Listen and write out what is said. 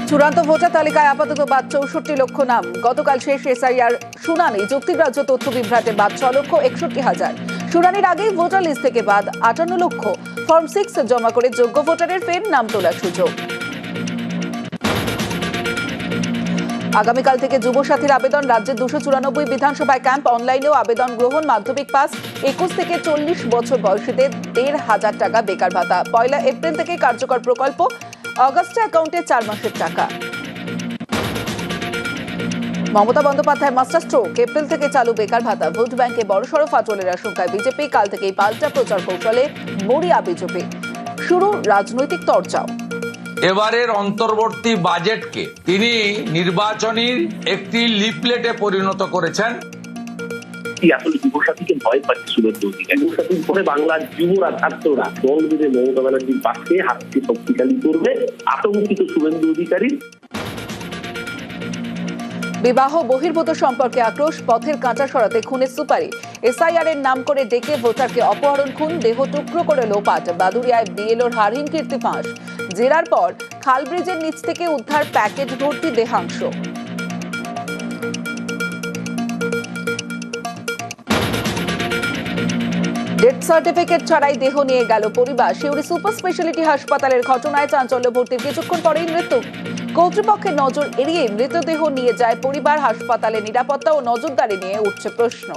চূড়ান্ত ভোটার তালিকায় আপাতত বাদ ৬৪ লক্ষ নাম। গতকাল শেষ এসআইআর শুনানি যুক্তিগ্রাহ্য তথ্য বিভ্রাটে বাদ ৬,৬১,০০০। শুনানির আগেই ভোটার লিস্ট থেকে বাদ ৫৮ লক্ষ। ফর্ম 6 জমা করে যোগ্য ভোটারের ফের নাম তোলার সুযোগ। আগামীকাল থেকে যুবসাথীর আবেদন। রাজ্যের ২৯৪ বিধানসভায় ক্যাম্প, অনলাইনেও আবেদন গ্রহণ। মাধ্যমিক পাস ২১ থেকে ৪০ বছর বয়সীদের ১,৫০০ টাকা বেকার ভাতা। ১ এপ্রিল থেকে কার্যকর প্রকল্প, অগাস্টে অ্যাকাউন্টে ৪ মাসের টাকা। Mamata Bandyopadhyay master stroke, April থেকে চালু বেকার ভাতা। ভোট ব্যাংকে বড়সড় ফাটলের আশঙ্কায় বিজেপি। কাল থেকেই পাল্টা প্রচার কৌশলে মরিয়া বিজেপি। শুরু রাজনৈতিক চর্চাও। এবারের অন্তর্বর্তী বাজেটকে তিনি নির্বাচনী একটি লিফলেটে পরিণত করেছেন। আসলে যুবসাথীকে ভয় পাচ্ছে শুভেন্দু অধিকারী। যুবসাথীর পরে বাংলার যুবরা ছাত্ররা দল বেঁধে মমতা ব্যানার্জির পাশে হাতকে শক্তিশালী করবে। আতঙ্কিত শুভেন্দু অধিকারী। বিবাহ বহির্ভূত সম্পর্কে আক্রোশ, পথের কাঁচা সরাতে খুনের সুপারি। এসআইআর এর নাম করে ডেকে ভোটারকে অপহরণ, খুন, দেহ টুকরো করে লোপাট। বাদুড়িয়ায় বিএলওর হারহীন কীর্তি ফাঁস। জেরার পর খালব্রিজের নিচ থেকে উদ্ধার প্যাকেট ভর্তি দেহাংশ। ডেথ সার্টিফিকেট ছাড়াই দেহ নিয়ে গেল পরিবার। সিউড়ি সুপার স্পেশালিটি হাসপাতালের ঘটনায় চাঞ্চল্য। ভর্তির কিছুক্ষণ পরেই মৃত্যু। কর্তৃপক্ষের নজর এড়িয়ে মৃতদেহ নিয়ে যায় পরিবার। হাসপাতালের নিরাপত্তা ও নজরদারি নিয়ে উঠছে প্রশ্ন।